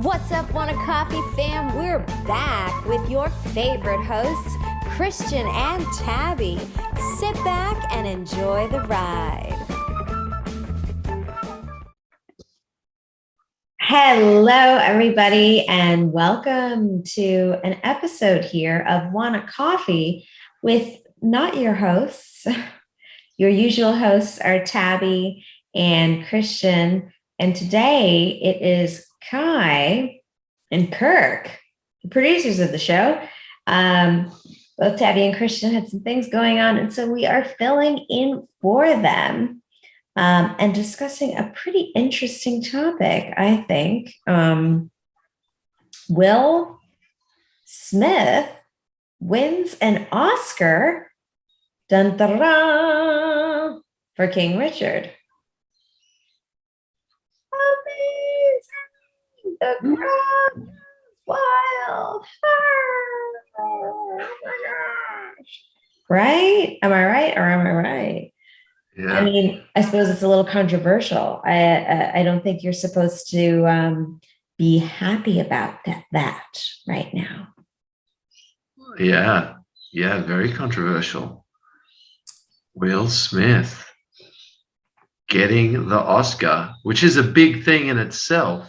What's up, Want a Coffee fam? We're back with your favorite hosts, Christian and Tabby. Sit back and enjoy the ride. Hello, everybody, and welcome to an episode here of Want a Coffee with not your hosts. Your usual hosts are Tabby and Christian, and today it is Kai and Kirk, the producers of the show. Both Tabby and Christian had some things going on, and so we are filling in for them and discussing a pretty interesting topic, I think. Will Smith wins an Oscar, dun, dun, dun, for King Richard. The crowd is wild. Oh my gosh. Right? Am I right or am I right? Yeah. I mean, I suppose it's a little controversial. I don't think you're supposed to be happy about that right now. Yeah, very controversial. Will Smith getting the Oscar, which is a big thing in itself,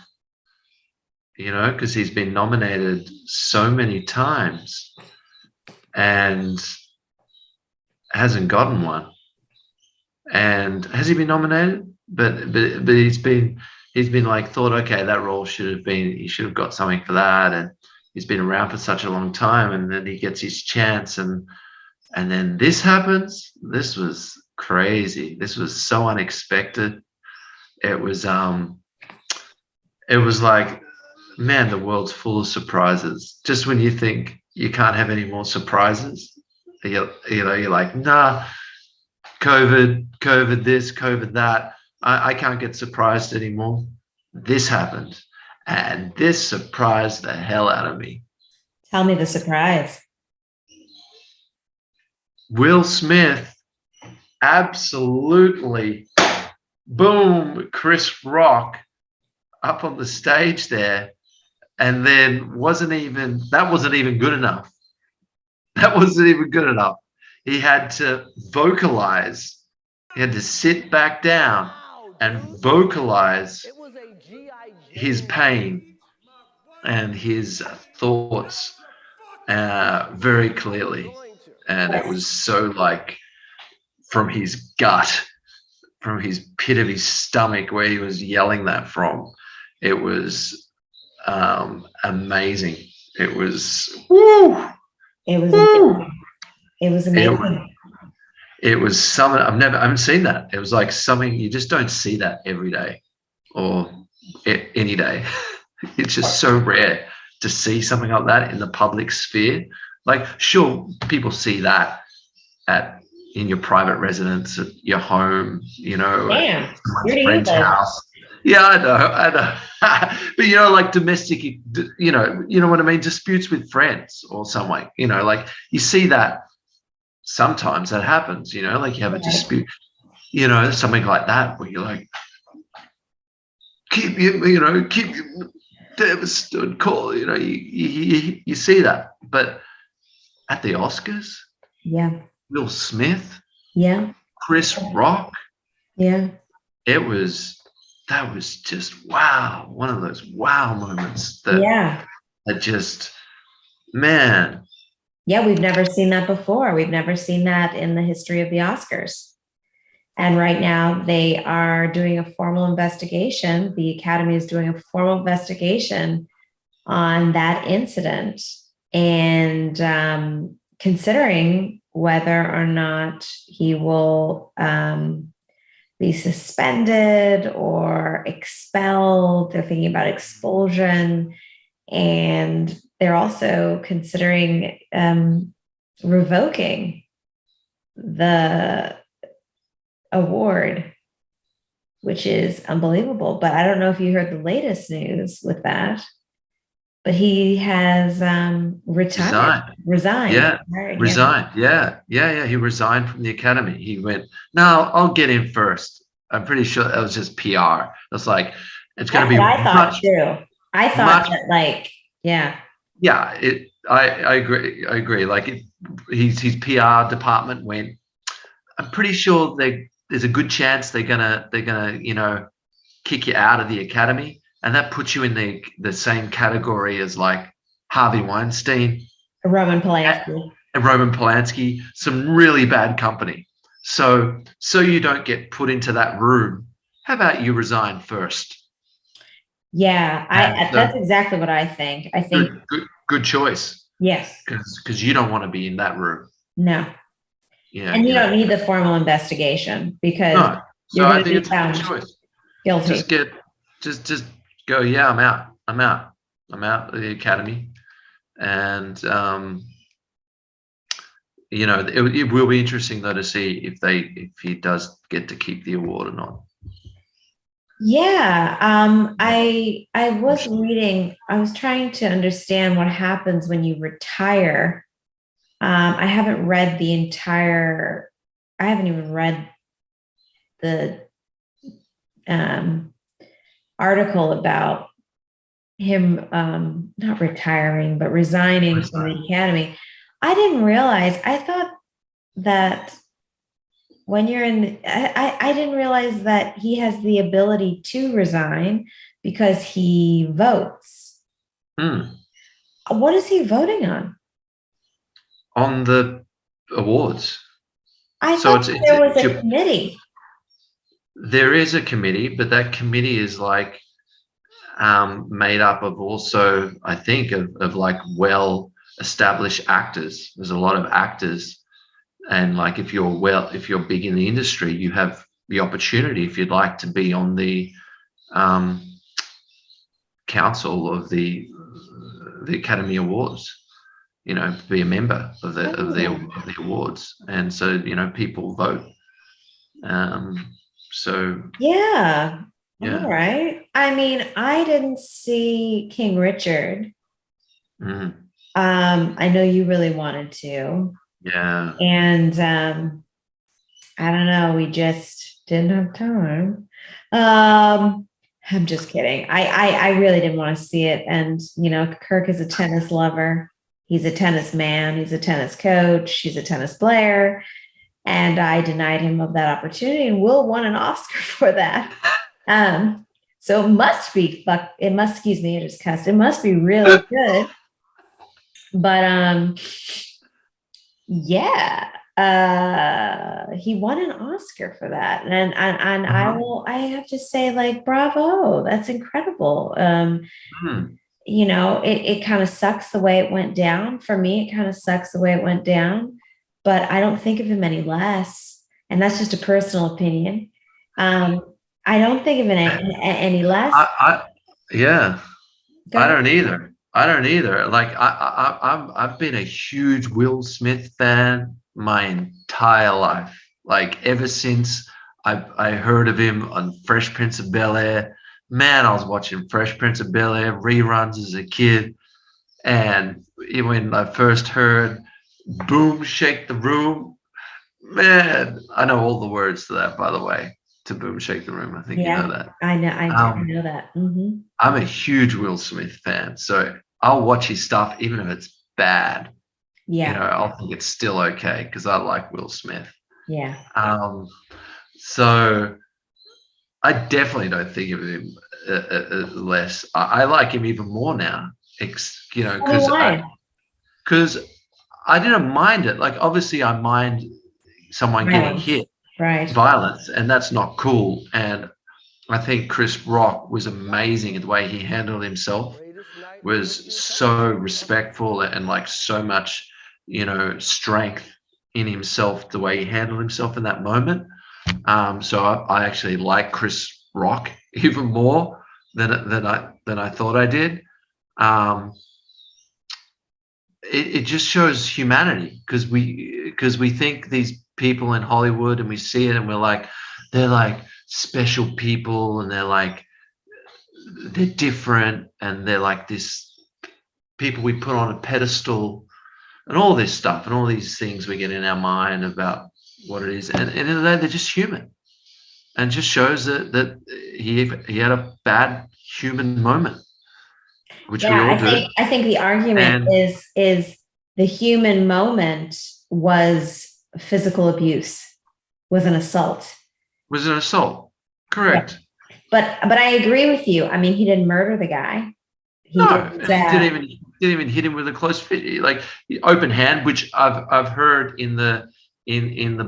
because he's been nominated so many times and hasn't gotten one. And has he been nominated? But he's been like thought, okay, that role he should have got something for that, and he's been around for such a long time, and then he gets his chance, and then this happens. This was crazy. This was so unexpected. It was like, man, the world's full of surprises. Just when you think you can't have any more surprises, you're like, nah, COVID this, COVID that. I can't get surprised anymore. This happened, and this surprised the hell out of me. Tell me the surprise. Will Smith, absolutely, boom, Chris Rock up on the stage there, and then that wasn't even good enough. That wasn't even good enough. He had to vocalize. He had to sit back down and vocalize his pain and his thoughts very clearly. And it was so like from his gut, from his pit of his stomach where he was yelling that from. It was amazing. It was, woo! It was amazing. It was something I haven't seen that. It was like something you just don't see that every day or any day. It's just so rare to see something like that in the public sphere. Like, sure, people see that in your private residence, at your home, at someone's friend's house. Yeah, I know. But like domestic, you know what I mean? Disputes with friends or something, like you see that sometimes that happens, like you have a dispute, something like that where you're like, keep devastated call, you see that. But at the Oscars, yeah, Will Smith, yeah, Chris Rock, yeah, that was just wow, one of those wow moments that just, man. Yeah, we've never seen that before. We've never seen that in the history of the Oscars. And right now they are doing a formal investigation. The Academy is doing a formal investigation on that incident and considering whether or not he will be suspended or expelled. They're thinking about expulsion, and they're also considering revoking the award, which is unbelievable. But I don't know if you heard the latest news with that, but he has resigned. Yeah, resigned. Yeah. He resigned from the Academy. He went, no, I'll get in first. I'm pretty sure that was just PR. It's like, it's going to be what I thought too. I thought Much, that, like, yeah, yeah. I agree. I agree. Like his PR department went. I'm pretty sure there's a good chance they're gonna kick you out of the academy, and that puts you in the same category as like Harvey Weinstein Roman Polanski. and Roman Polanski, some really bad company. So you don't get put into that room. How about you resign first? Yeah, And that's exactly what I think. I think good choice yes, because you don't want to be in that room. no. Yeah, And you don't need the formal investigation because no. you're So I going to think be it's a good found choice. Just guilty. get just go. Yeah, I'm out. I'm out. I'm out of the academy, and it will be interesting though to see if he does get to keep the award or not. Yeah, I was reading, I was trying to understand what happens when you retire. I haven't read the entire, I haven't even read the um, article about him not retiring, but resigning from the academy. I didn't realize, I thought that when you're in, I didn't realize that he has the ability to resign because he votes. Hmm. What is he voting on? On the awards. I So thought there was a your, committee. there is a committee, but that committee is like made up of also, I think, of like well established actors. There's a lot of actors, and like if you're big in the industry, you have the opportunity if you'd like to be on the um, council of the Academy Awards. Be a member of Oh, the awards, and so people vote. So yeah. All yeah. right. I mean, I didn't see King Richard. Mm, I know you really wanted to. yeah. And I don't know, we just didn't have time. I'm just kidding. I really didn't want to see it. And Kirk is a tennis lover. He's a tennis man. He's a tennis coach. He's a tennis player. And I denied him of that opportunity. And Will won an Oscar for that. Um, so it must be fuck. It must. Excuse me. I just cussed. It must be really good. But yeah, he won an Oscar for that, and Uh-huh. I have to say, like, bravo, that's incredible. Mm, It kind of sucks the way it went down for me. It kind of sucks the way it went down, but I don't think of him any less, and that's just a personal opinion. um I don't think of him any less. I yeah. Go I ahead. don't either. I don't either. Like I've been a huge Will Smith fan my entire life. Like ever since I heard of him on Fresh Prince of Bel Air. Man, I was watching Fresh Prince of Bel Air reruns as a kid, and when I first heard "Boom, Shake the Room," man, I know all the words to that. By the way, to "Boom, Shake the Room," I think you know Yeah, that. I know. I Um, know that. Hmm. I'm a huge Will Smith fan, so I'll watch his stuff even if it's bad. Yeah, I'll think it's still okay because I like Will Smith. yeah. Um, so I definitely don't think of him less. I like him even more now. Tell me why. Because I didn't mind it. Like obviously, I mind someone getting Violence. hit, Right. violence, and that's not cool. And I think Chris Rock was amazing in the way he handled himself, was so respectful and like so much, strength in himself, the way he handled himself in that moment. So I actually like Chris Rock even more than I thought I did. Um, it just shows humanity because we think these people in Hollywood and we see it and we're like they're like special people and they're different and they're like this people we put on a pedestal and all this stuff and all these things we get in our mind about what it is and in the day they're just human and just shows that he had a bad human moment which we Yeah, all do. I think the argument And is the human moment was physical abuse, was an assault. was an assault. Yeah. Correct. But I agree with you. I mean, he didn't murder the guy. He No, didn't. and he didn't even hit him with a close fit, like open hand, which I've heard in the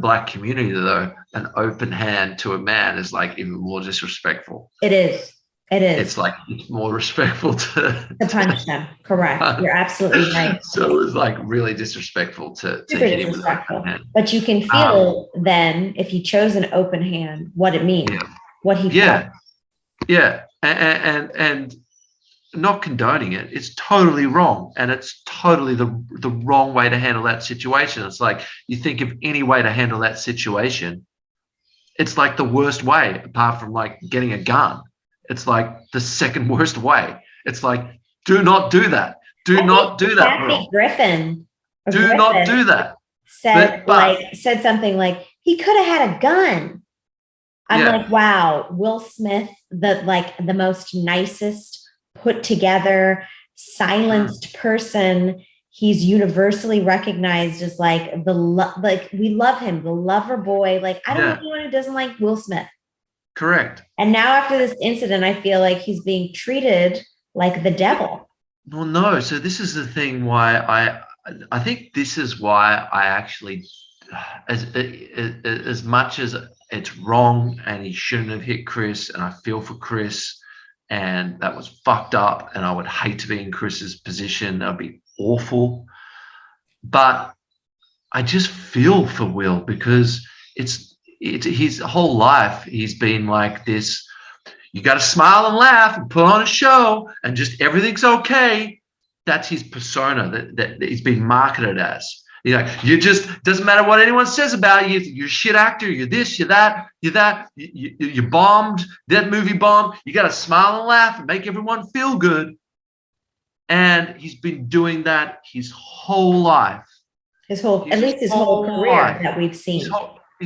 black community though, an open hand to a man is like even more disrespectful. It is. It is It's like it's more respectful to to punch them. Correct. punch. You're absolutely right. So it was like really disrespectful to Super hit him with an open disrespectful. hand. But you can Um, feel then if you chose an open hand, what it means, yeah, what he felt. yeah, yeah, and not condoning it. It's totally wrong, and it's totally the wrong way to handle that situation. It's like you think of any way to handle that situation, it's like the worst way, apart from like getting a gun. It's like the second worst way. It's like do not do that. Do I think not do that, Kathy bro. Griffin or Do not Griffin do that. said But said something like he could have had a gun. I'm yeah, like, wow, Will Smith, the most nicest, put together, silenced person. He's universally recognized as like like we love him, the lover boy. Like I don't know yeah, anyone who doesn't like Will Smith. correct. And now after this incident, I feel like he's being treated like the devil. Well, no. So this is the thing why I think this is why I actually as much as it's wrong and he shouldn't have hit Chris, and I feel for Chris, and that was fucked up, and I would hate to be in Chris's position. That'd be awful. But I just feel for Will because it's his whole life he's been like this. You got to smile and laugh and put on a show and just everything's okay. That's his persona that he's been marketed as. You just doesn't matter what anyone says about you. You're a shit actor. You're this. You're that. You're that. You bombed. That movie bombed. You got to smile and laugh and make everyone feel good. And he's been doing that his whole life. At least his whole career Life. that we've His seen.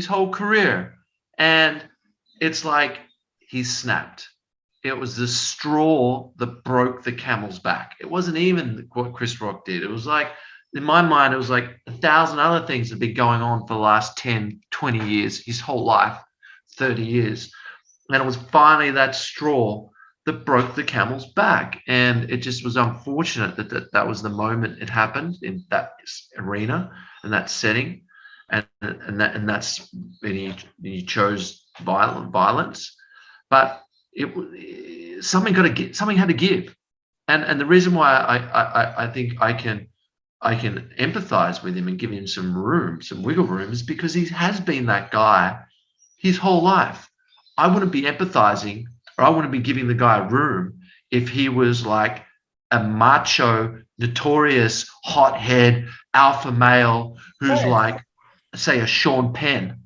whole career. And it's like he's snapped. It was the straw that broke the camel's back. It wasn't even what Chris Rock did. It was like, in my mind, it was like 1,000 other things that have been going on for the last 10, 20 years, his whole life, 30 years. And it was finally that straw that broke the camel's back. And it just was unfortunate that was the moment it happened in that arena and that setting. And that's when he chose violence. But something had to give. And the reason why I think I can empathize with him and give him some room, some wiggle room, is because he has been that guy his whole life. I wouldn't be empathizing, or I wouldn't be giving the guy room if he was like a macho, notorious, hothead, alpha male Of who's course. like, say, a Sean Penn.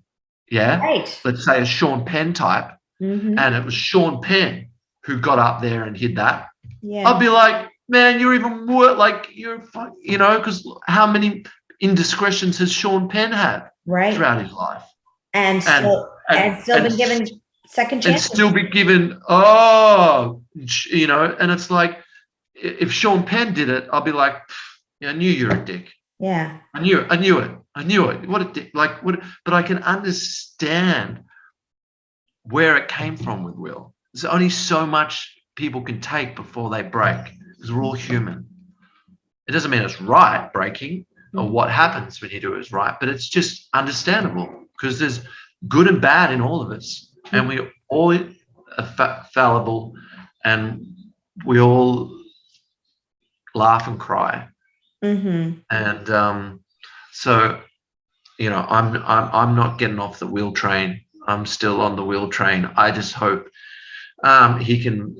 Yeah. Right. Let's say a Sean Penn type. Mm-hmm. And it was Sean Penn who got up there and did that. I'd Yeah. be like, man, you're even worse. Like, because how many indiscretions has Sean Penn had Right. throughout his life? And And still been given second and chances. still be given, and it's like, if Sean Penn did it, I'll be like, yeah, I knew you're a dick. Yeah. I knew it. What a dick. Like, what? But I can understand where it came from with Will. There's only so much people can take before they break, because we're all human. It doesn't mean it's right breaking, or what happens when you do it is right, but it's just understandable because there's good and bad in all of us, and we all are fallible, and we all laugh and cry. Mm-hmm. And so I'm not getting off the wheel train. I'm still on the wheel train. I just hope he can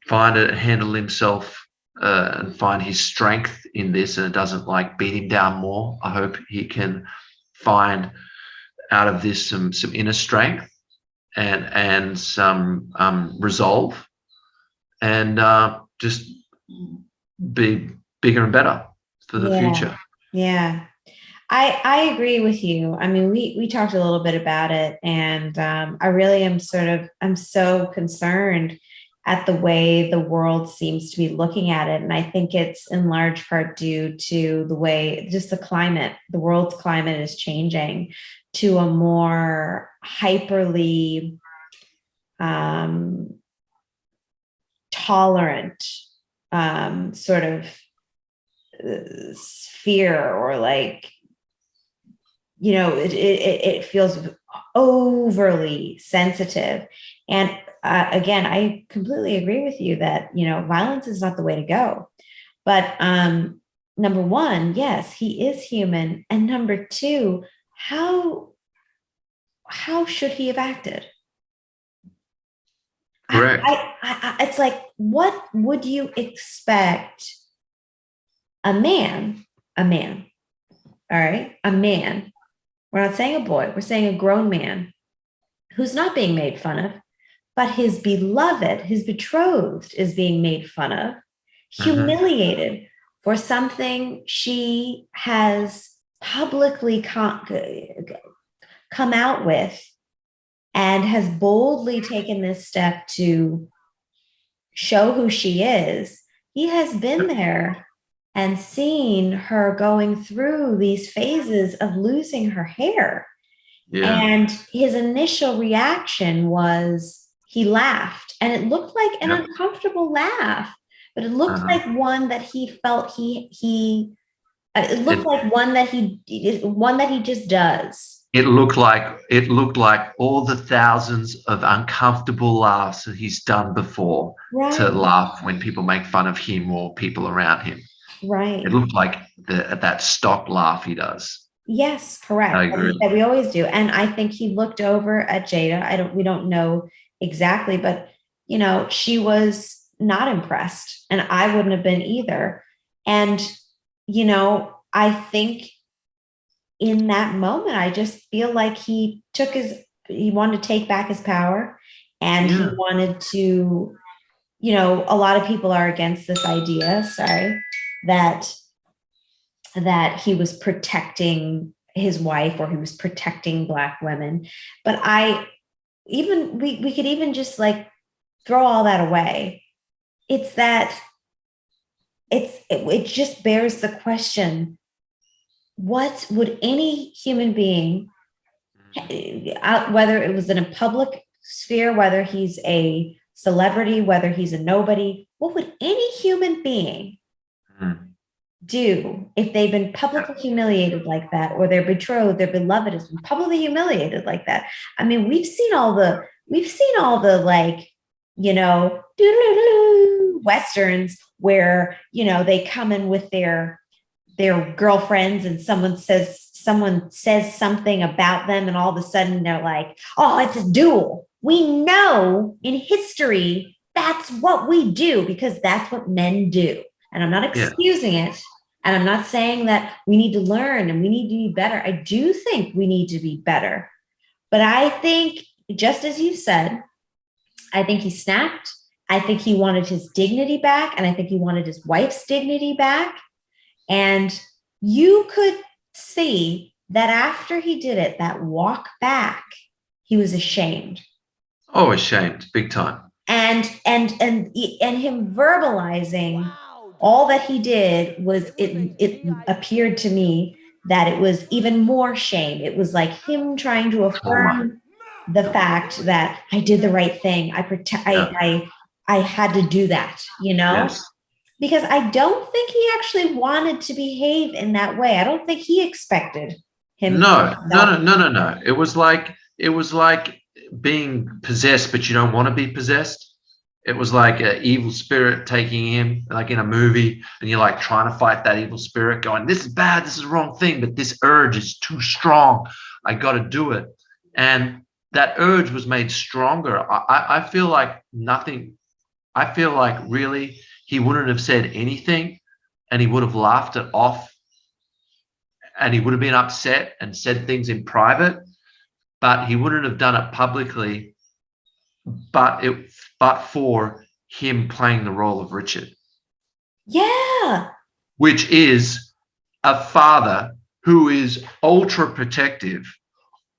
handle himself and find his strength in this, and it doesn't like beat him down more. I hope he can find out of this some inner strength and some resolve, and just be bigger and better for the Yeah. future. Yeah. I agree with you. I mean, we talked a little bit about it, and I really am I'm so concerned at the way the world seems to be looking at it. And I think it's in large part due to the way just the world's climate is changing to a more hyperly tolerant sort of sphere, or like, it feels overly sensitive. And again, I completely agree with you that, violence is not the way to go. But number one, yes, he is human. And number two, how should he have acted? Correct. It's like, what would you expect a man, all right, a man, we're not saying a boy, we're saying a grown man who's not being made fun of, but his beloved, his betrothed is being made fun of, humiliated for something she has publicly come out with, and has boldly taken this step to show who she is. He has been there and seen her going through these phases of losing her hair. Yeah. And his initial reaction was he laughed, and it looked like an uncomfortable laugh, but it looked like one that he felt it looked like one that he just does. It looked like all the thousands of uncomfortable laughs that he's done before to Right. laugh when people make fun of him or people around him. Right. It looked like that stock laugh he does. Yes, correct. I agree. That we always do. And I think he looked over at Jada. We don't know exactly, but she was not impressed, and I wouldn't have been either. And I think in that moment, I just feel like he wanted to take back his power, and he wanted to, a lot of people are against this idea, that he was protecting his wife, or he was protecting Black women. But we could even just like throw all that away. It's that it just bears the question, what would any human being, whether it was in a public sphere, whether he's a celebrity, whether he's a nobody, what would any human being do if they've been publicly humiliated like that, or their betrothed, their beloved has been publicly humiliated like that? I mean, we've seen all the like, westerns where, they come in with their girlfriends, and someone says something about them, and all of a sudden they're like, oh, it's a duel. We know in history that's what we do, because that's what men do. And I'm not excusing it. And I'm not saying that we need to learn and we need to be better. I do think we need to be better. But I think, just as you said, I think he snapped. I think he wanted his dignity back. And I think he wanted his wife's dignity back. And you could see that after he did it, that walk back, he was ashamed. Oh, ashamed, big time. And him verbalizing all that he did was, it appeared to me that it was even more shame. It was like him trying to affirm the fact that I did the right thing. I had to do that, Yes. Because I don't think he actually wanted to behave in that way. I don't think he expected him. No. It was like being possessed, but you don't want to be possessed. It was like an evil spirit taking him, like in a movie, and you're like trying to fight that evil spirit, going, this is bad, this is the wrong thing, but this urge is too strong. I got to do it. And that urge was made stronger. I feel like nothing. I feel like really he wouldn't have said anything, and he would have laughed it off, and he would have been upset and said things in private, but he wouldn't have done it publicly. But for him playing the role of Richard. Yeah. Which is a father who is ultra protective,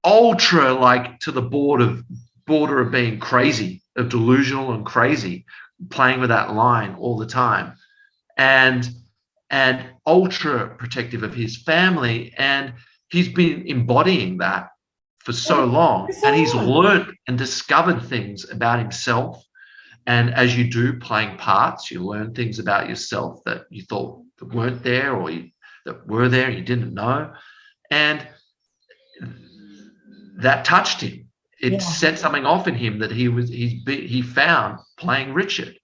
ultra like to the border of being crazy delusional and crazy, playing with that line all the time, and ultra protective of his family. And he's been embodying that for so long, For so and he's long. learned and discovered things about himself. And as you do playing parts, you learn things about yourself that you thought that weren't there, or that were there and you didn't know. And that touched him. It Yeah. set something off in him that he found playing Richard.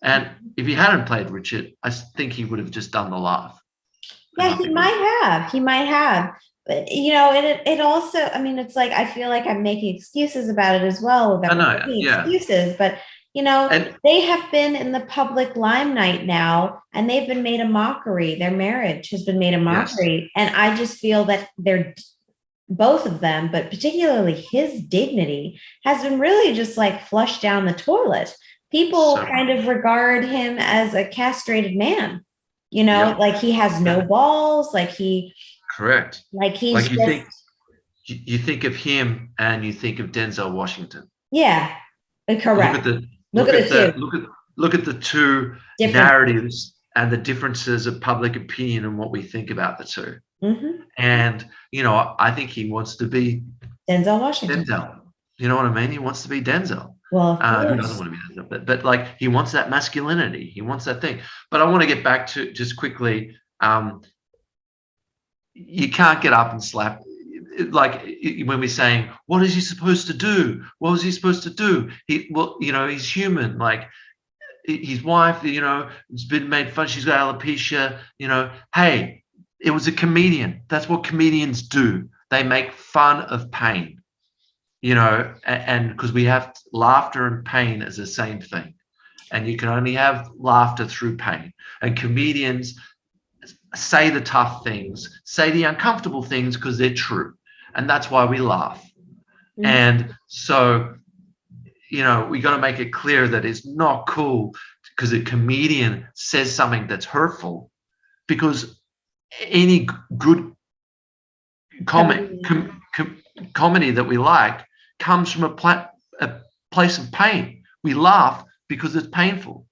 And if he hadn't played Richard, I think he would have just done the laugh. Yeah, he might have. He might have. But it also, I mean, it's like I feel like I'm making excuses about it as well, I about know, making yeah. excuses, but And they have been in the public limelight now, and they've been made a mockery. Their marriage has been made a yes, mockery. And I just feel that they're both of them, but particularly his dignity has been really just like flushed down the toilet. People so kind of regard him as a castrated man, yeah, like he has no balls, correct. like he's Like just, you think of him and you think of Denzel Washington. yeah, Look at correct. the Look at the two look at the two different. narratives and the differences of public opinion and what we think about the two. Mhm. And I think he wants to be Denzel Washington. Denzel. You know what I mean? He wants to be Denzel. Well, of Who doesn't course. want to be Denzel? But like he wants that masculinity. He wants that thing. But I want to get back to just quickly. You can't get up and slap. Like when we're saying, what is he supposed to do? What was he supposed to do? He's human. Like his wife, has been made fun. She's got alopecia. Hey, it was a comedian. That's what comedians do. They make fun of pain. And because we have laughter and pain as the same thing, and you can only have laughter through pain. And comedians say the tough things, say the uncomfortable things because they're true, and that's why we laugh. Mhm. And so, we got to make it clear that it's not cool because a comedian says something that's hurtful, because any good comedy that we like comes from a place of pain. We laugh because it's painful.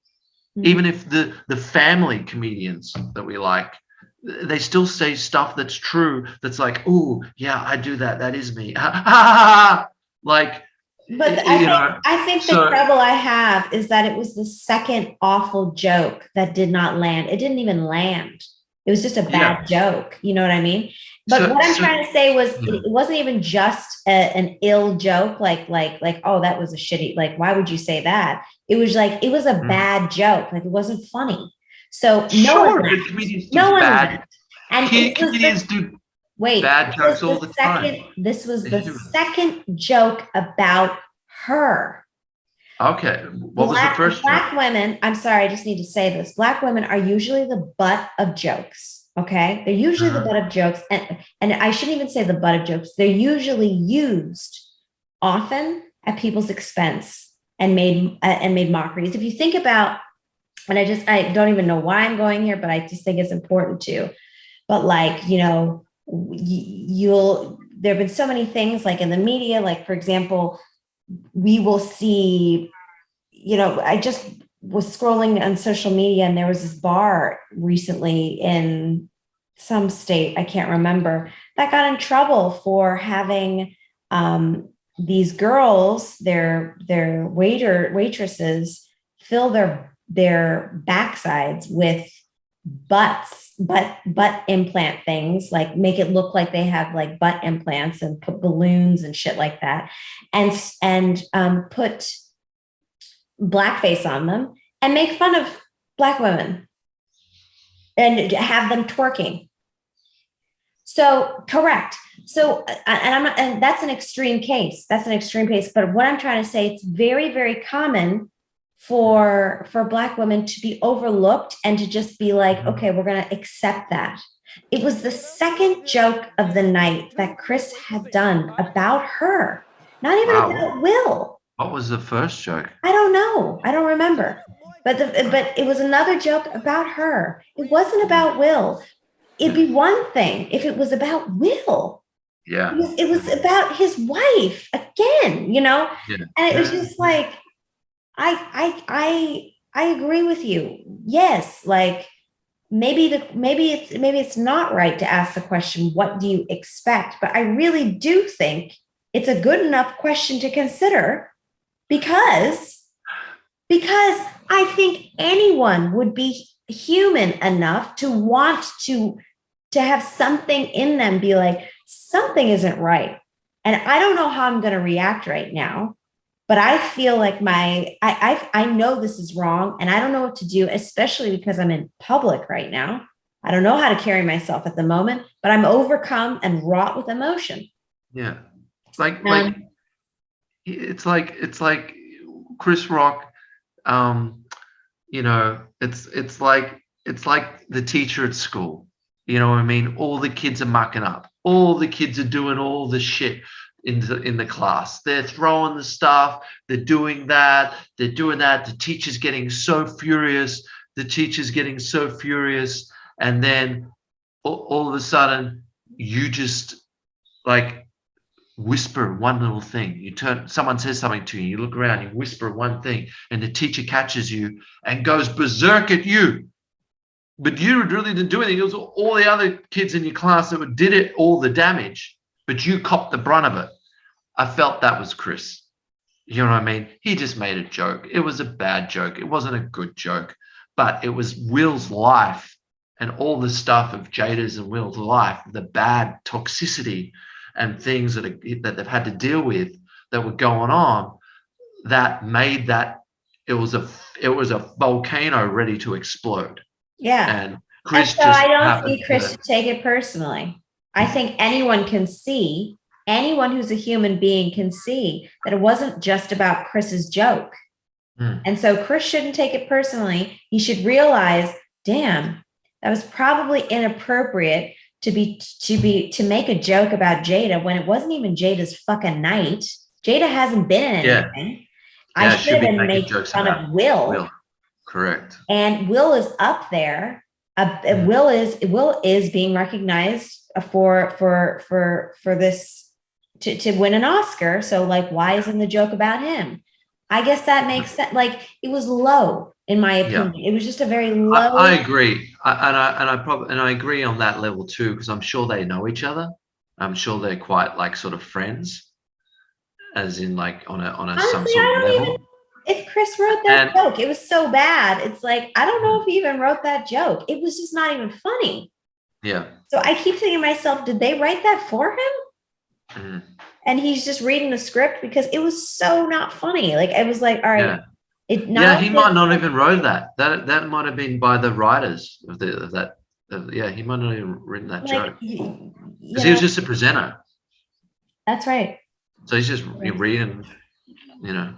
Even if the family comedians that we like, they still say stuff that's true, that's like, oh yeah, I do that, that is me. Like, But I think the so trouble I have is that it was the second awful joke that did not land. It didn't even land. It was just a yeah, bad joke. You know what I mean? But so what I'm trying to say was yeah. it wasn't even just an ill joke, like, oh, that was a shitty, like, why would you say that? It was like, it was a bad joke. Like, it wasn't funny. So no one Sure, but laughed. comedians do No one bad. laughed. And it was Comedians this do Wait, bad jokes all the time. this was They're the human. second joke about her. Okay, what was the first Black joke? women, I'm sorry, I just need to say this. Black women are usually the butt of jokes. Okay. They're usually the Uh-huh. butt of jokes. And I shouldn't even say the butt of jokes. They're usually used often at people's expense and made mockeries. If you think about, and I don't even know why I'm going here, but I just think it's important to. But like, there have been so many things like in the media, like for example, we will see, I just was scrolling on social media and there was this bar recently in some state, I can't remember, that got in trouble for having these girls, their waitresses, fill their backsides with butt implant things, like make it look like they have like butt implants and put balloons and shit like that, and put blackface on them and make fun of Black women and have them twerking. So correct. So and that's an extreme case. That's an extreme case. But what I'm trying to say, it's very, very common for Black women to be overlooked and to just be like, okay, we're going to accept that. It was the second joke of the night that Chris had done about her, not even Wow. about Will. What was the first joke? I don't know. I don't remember. But it was another joke about her. It wasn't about Will. It'd be one thing if it was about Will. Yeah. It was about his wife again, Yeah. And it was Yeah. just like, I agree with you. Yes, like maybe it's not right to ask the question, what do you expect? But I really do think it's a good enough question to consider because because I think anyone would be human enough to want to have something in them be like, something isn't right. And I don't know how I'm going to react right now, but I feel like I know this is wrong and I don't know what to do, especially because I'm in public right now. I don't know how to carry myself at the moment, but I'm overcome and wrought with emotion. Yeah. Like And it's like Chris Rock, um, it's like the teacher at school. You know what I mean? All the kids are mucking up. All the kids are doing all the shit in the class. They're throwing the stuff. They're doing that. They're doing that. The teacher's getting so furious. The teacher's getting so furious, and then all of a sudden, you just like whisper one little thing. Someone says something to you, you look around, you whisper one thing, and the teacher catches you and goes berserk at you. But you really didn't do anything. It was all the other kids in your class that did it, all the damage, but you copped the brunt of it. I felt that was Chris. You know what I mean? He just made a joke. It was a bad joke. It wasn't a good joke, but it was Will's life and all the stuff of Jada's and Will's life, the bad toxicity and things that they've had to deal with that were going on, that made that it was a volcano ready to explode. yeah. And And Chris so I just don't happened see Chris to, to take it personally. I think anyone can see, anyone who's a human being can see that it wasn't just about Chris's joke. mm, And so Chris shouldn't take it personally. He should realize, damn, that was probably inappropriate to make a joke about Jada when it wasn't even Jada's fucking night. Jada hasn't been in yeah, anything. I yeah, should should have be been making making jokes fun about of Will, Will. Correct. and Will is up there. Mm, Will is being recognized for this to win an Oscar. So like, why isn't the joke about him? I guess that makes sense. Like it was low, in my yeah. opinion. It was just a very I low. agree, and I agree on that level too, because I'm sure they know each other. I'm sure they're quite like sort of friends, as in like on a some Honestly, sort of I don't even level. know if Chris wrote that And joke. It was so bad. It's like I don't know mm, if he even wrote that joke. It was just not even funny. yeah, So I keep thinking to myself, did they write that for him? mm, And he's just reading the script because it was so not funny. Like I was like, all right, yeah, it yeah. not He only might not even wrote that. That might have been by the writers of that. Yeah, he might not have even written that like joke you because he was know, just a presenter. that's right. So he's just reading. You know,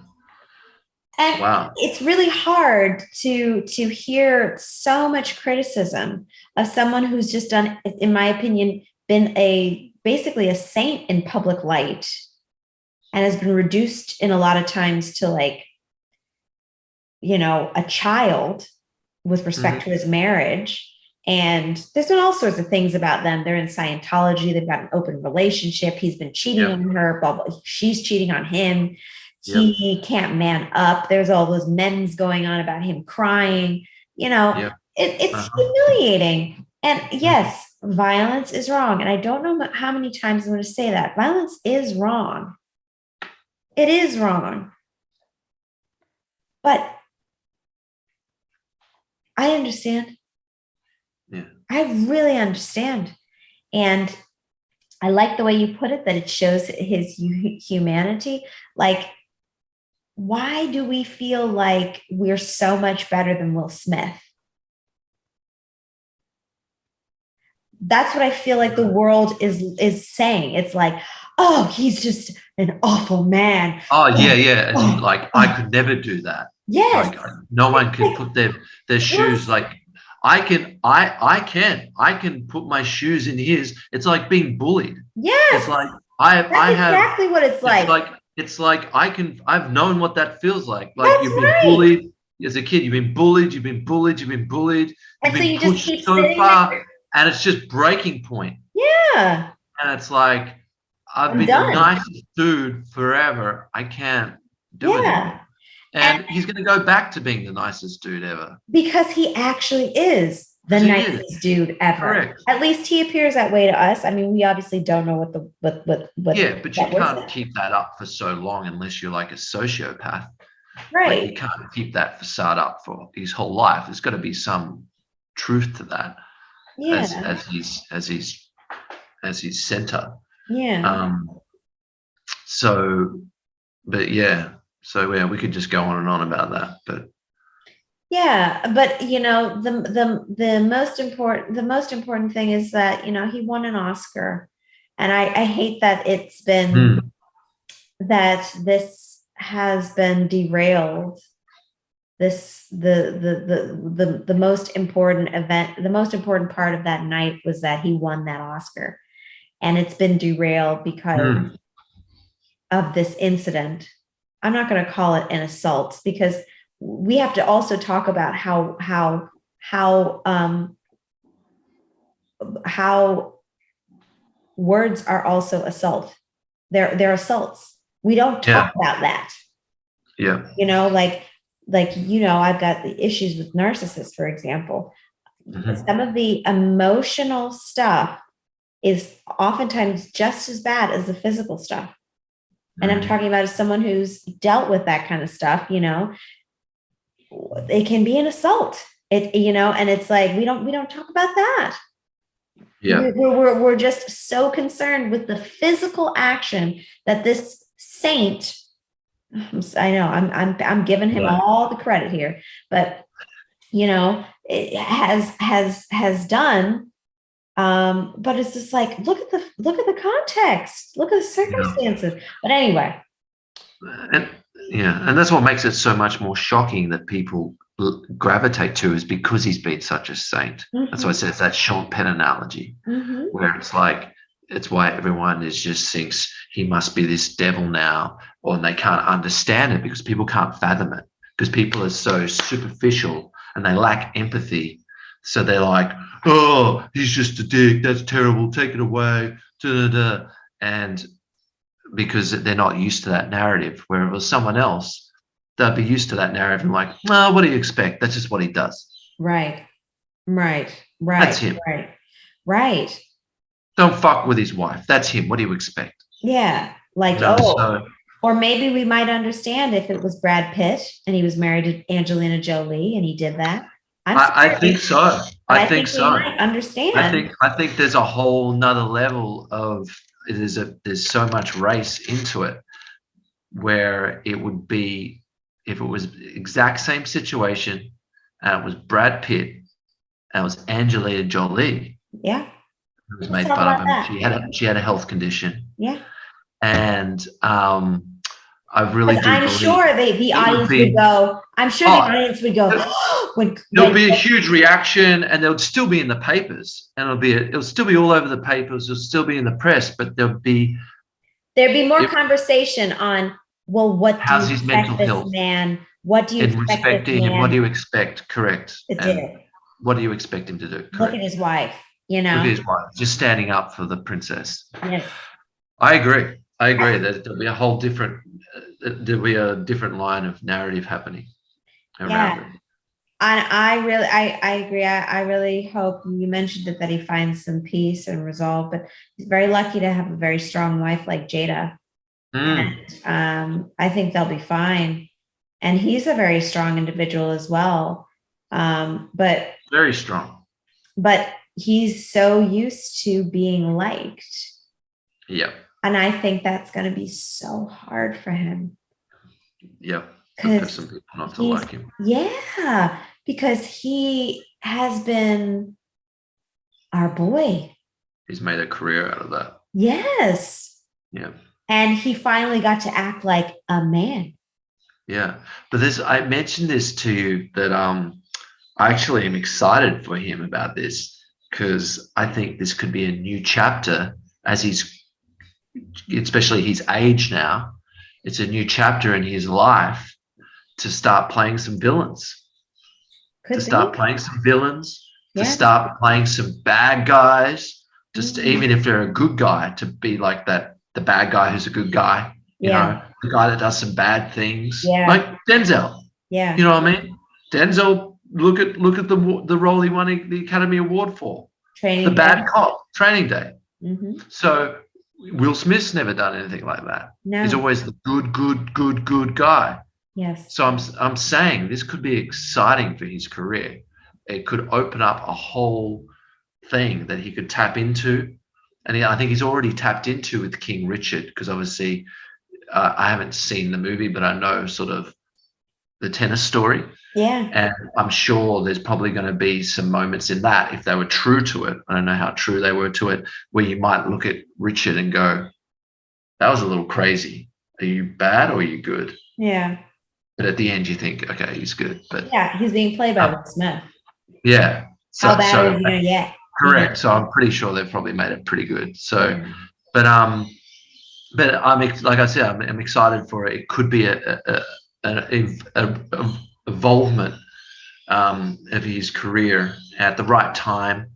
And wow. it's really hard to hear so much criticism of someone who's just done, in my opinion, been a basically a saint in public light and has been reduced in a lot of times to like, a child with respect to Hmm. his marriage. And there's been all sorts of things about them. They're in Scientology. They've got an open relationship. He's been cheating Yep. on her. Blah, blah. She's cheating on him. Yep. He can't man up. There's all those memes going on about him crying. Yep. It's Uh-huh. humiliating. And Mhm. yes, violence is wrong. And I don't know how many times I'm going to say that. Violence is wrong. It is wrong. But I understand. Yeah. I really understand. And I like the way you put it, that it shows his humanity. Like, why do we feel like we're so much better than Will Smith? That's what I feel like the world is saying. It's like, oh, he's just an awful man. Oh yeah, Oh, yeah. As in, oh, like, I oh. could never do that. Yes. Like, no one could Like, put their shoes. yes, Like, I can put my shoes in his. It's like being bullied. It's yes. like I That's have. exactly what it's It's like. like it's like I've known what that feels like. Like That's you've been right. bullied as a kid. You've been bullied. You've been bullied. You've been bullied. You've And so been you just pushed keep so sitting far, there. and it's just breaking point. Yeah, And it's like, I've I'm been the done. nicest dude forever. I can't do Yeah. anymore. And he's going to go back to being the nicest dude ever. Because he actually is the nicest dude ever. Correct. At least he appears that way to us. I mean, we obviously don't know what Yeah, but you can't keep that up for so long unless you're like a sociopath. Right. Like you can't keep that facade up for his whole life. There's got to be some truth to that. Yeah. As his center. Yeah. So we could just go on and on about that, but yeah, but the most important thing is that he won an Oscar, and I hate that it's been that this has been derailed. This the most important event, the most important part of that night was that he won that Oscar, and it's been derailed because of this incident. I'm not going to call it an assault because we have to also talk about how words are also assault. They're assaults. We don't talk about that. Yeah. I've got the issues with narcissists, for example. Some of the emotional stuff is oftentimes just as bad as the physical stuff. And I'm talking about as someone who's dealt with that kind of stuff, it can be an assault. And it's like we don't talk about that. Yeah. We're just so concerned with the physical action that this saint, I know I'm giving him all the credit here, but it has done. But it's just like look at the context, look at the circumstances. But anyway. And that's what makes it so much more shocking that people gravitate to, is because he's been such a saint. That's why I said it's that Sean Penn analogy, where it's like, it's why everyone just thinks he must be this devil now, or they can't understand it because people can't fathom it, because people are so superficial and they lack empathy. So they're like, oh, he's just a dick, that's terrible, take it away, and because they're not used to that narrative. Where if it was someone else, they'd be used to that narrative and like, no, what do you expect? That's just what he does. Right. That's him. Right. Don't fuck with his wife. That's him. What do you expect? Yeah. Like, or maybe we might understand if it was Brad Pitt and he was married to Angelina Jolie and he did that. I think so. I think so. We might understand. I think there's a whole nother level of there's so much race into it, where it would be, if it was exact same situation and it was Brad Pitt and it was Angelina Jolie. Yeah. Who was made fun of him. She had a health condition. Yeah. And I really do. I'm sure the audience would go. I'm sure the audience would go. There'll be a huge reaction, and they'll still be in the papers, and it'll still be all over the papers. It'll still be in the press, but there'd be more conversation on, well, what do you expect this man? What do you expect this man? What do you expect? Correct. And what do you expect him to do? Correct. Look at his wife. Look at his wife, just standing up for the princess. Yes. I agree that there'll be a different line of narrative happening around it. I agree. I really hope, you mentioned it, that he finds some peace and resolve, but he's very lucky to have a very strong wife like Jada. And I think they'll be fine. And he's a very strong individual as well. But very strong. But he's so used to being liked. Yeah. And I think that's going to be so hard for him. Yeah. There's some people not to like him. Yeah. Because he has been our boy. He's made a career out of that. Yes. Yeah. And he finally got to act like a man. Yeah. But I mentioned this to you that I actually am excited for him about this, because I think this could be a new chapter as especially his age now. It's a new chapter in his life to start playing some villains. To start playing some bad guys, just even if they're a good guy, to be like that, the bad guy who's a good guy, you know, the guy that does some bad things, Yeah. like Denzel. You Yeah. know what I mean? Denzel, look at the role he won the Academy Award for, the Training bad day. cop, Training Day. Mm-hmm. So Will Smith's never done anything like that. He's No. always the good guy. Yes. So I'm saying this could be exciting for his career. It could open up a whole thing that he could tap into, and I think he's already tapped into with King Richard, because obviously I haven't seen the movie, but I know sort of the tennis story, Yeah. and I'm sure there's probably going to be some moments in that, if they were true to it. I don't know how true they were to it, where you might look at Richard and go, "That was a little crazy. Are you bad or are you good?" Yeah. But at the end, you think, "Okay, he's good." But Yeah. He's being played by Will Smith. yeah, How so bad so is he gonna get? correct. So I'm pretty sure they've probably made it pretty good. So, Yeah. but like I said, I'm excited for it. It could be a involvement of his career at the right time,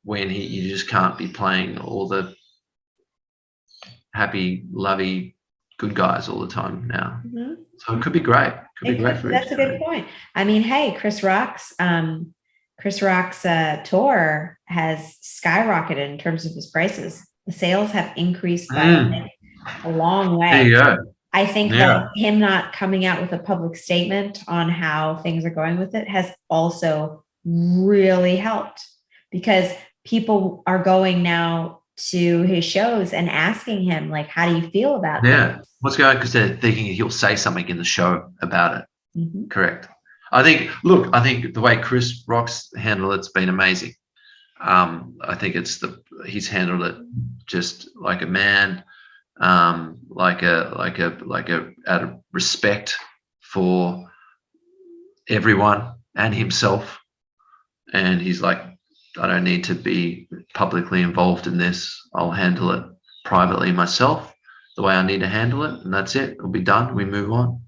when you just can't be playing all the happy, lovey, good guys all the time now. Mm-hmm. So it could be great. Could be great for his That's a good career. point. I mean, hey, Chris Rock's tour has skyrocketed in terms of his prices. The sales have increased by a long There way. you go. I think Yeah. that him not coming out with a public statement on how things are going with it has also really helped, because people are going now to his shows and asking him, like, how do you feel about Yeah. this? What's going on? Because they're thinking he'll say something in the show about it. Mhm. Correct. I think the way Chris Rock's handled it's been amazing. I think he's handled it just like a man, out of respect for everyone and himself. And he's like, I don't need to be publicly involved in this. I'll handle it privately myself, the way I need to handle it, and that's it. It'll be done. We move on.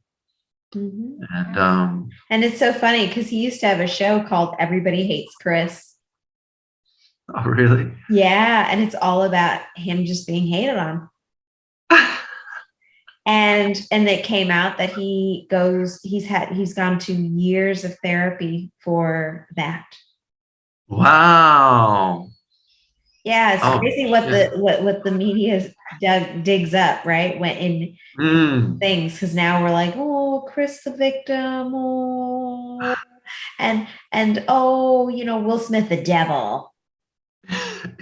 Mhm. And And it's so funny because he used to have a show called Everybody Hates Chris. oh, really? Yeah, and it's all about him just being hated on. And it came out that he's gone to years of therapy for that. Wow. Yeah, it's Oh, crazy what yeah. the media digs up, right? When in Mm. things, because now we're like, oh, Chris the victim, oh, and oh, Will Smith the devil,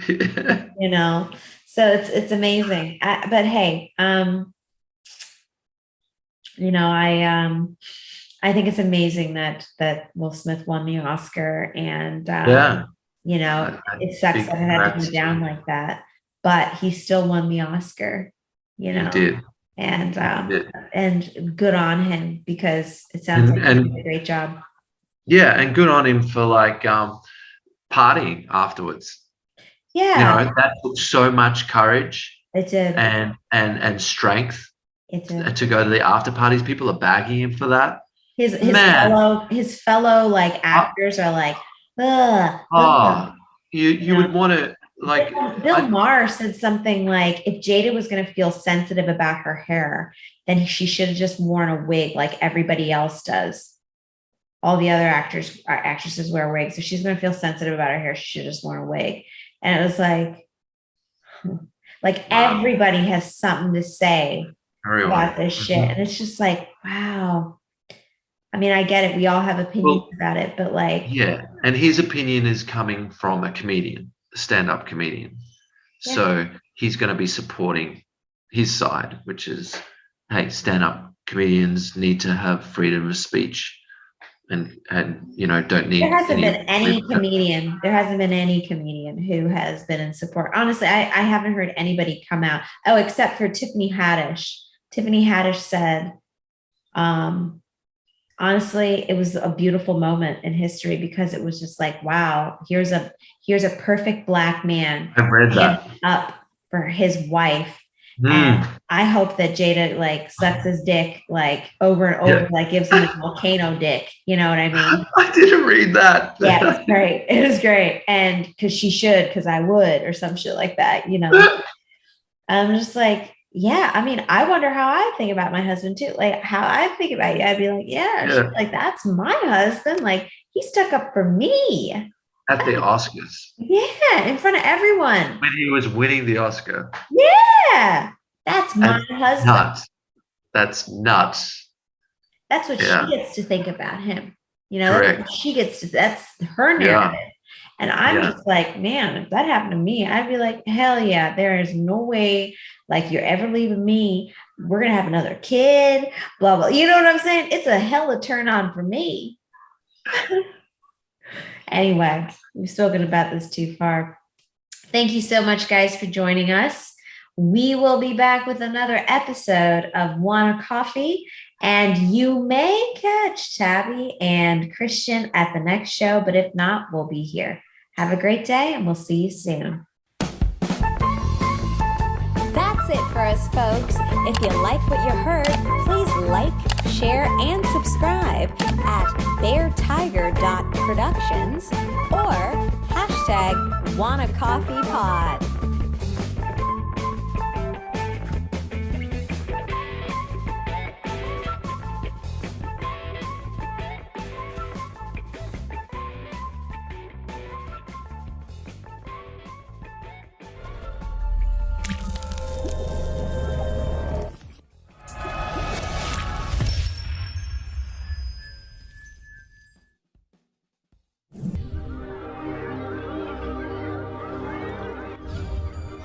Yeah. you know. So it's amazing. But hey, I think it's amazing that Will Smith won the Oscar, and Yeah. it sucks Big that it had to congrats go to down him. like that, but he still won the Oscar, He did. and He did. good on him, because it sounds And like he did a and great job. yeah, and good on him for like partying afterwards. Yeah, That took so much courage it did. and strength It did. to go to the after parties. People are bagging him for that. His his Man, fellow his fellow like I, actors are like, ugh, ugh. oh, you would want to like Bill Maher said something like, if Jada was going to feel sensitive about her hair, then she should have just worn a wig like everybody else does. All the other actresses wear wigs. If she's going to feel sensitive about her hair, she should have just worn a wig. And it was like wow, everybody has something to say everyone. about this shit. Mhm. And it's just like, wow. I mean, I get it. We all have opinions Well, about it, but like, yeah, and his opinion is coming from a comedian, a stand-up comedian. yeah. So he's going to be supporting his side, which is, hey, stand-up comedians need to have freedom of speech, and don't There need hasn't any. been any comedian. There hasn't been any comedian who has been in support. Honestly, I haven't heard anybody come out. Oh, except for Tiffany Haddish. Tiffany Haddish said, um, honestly, it was a beautiful moment in history, because it was just like, wow, here's a perfect Black man I've read standing that. up for his wife. And Mm. I hope that Jada like sucks his dick like over and over, Yeah, like gives him a volcano dick. You know what I mean? I didn't read that. Yeah, it was great. It was great. And because she should, because I would, or some shit like that. I'm just like, Yeah, I mean, I wonder how I think about my husband too. Like how I think about you, I'd be like, yeah, she's Yeah, like, that's my husband. Like he stuck up for me. at the Oscars Yeah, in front of everyone. when he was winning the Oscar. Yeah, that's my And husband. nuts. That's nuts. That's what she Yeah, gets to think about him. That's what correct. she gets to, that's her narrative. Yeah, And I'm yeah. just like, man, if that happened to me, I'd be like, hell yeah, there is no way like you're ever leaving me. We're gonna have another kid, blah blah. You know what I'm saying? It's a hella turn on for me. Anyway, we've spoken about this too far. Thank you so much, guys, for joining us. We will be back with another episode of Wanna Coffee, and you may catch Tabby and Christian at the next show, but if not, we'll be here. Have a great day, and we'll see you soon. That's it for us, folks. If you like what you heard, please like, share, and subscribe at beartiger.productions or #WannaCoffeePod.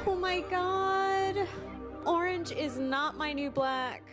Oh my god. Orange is not my new black.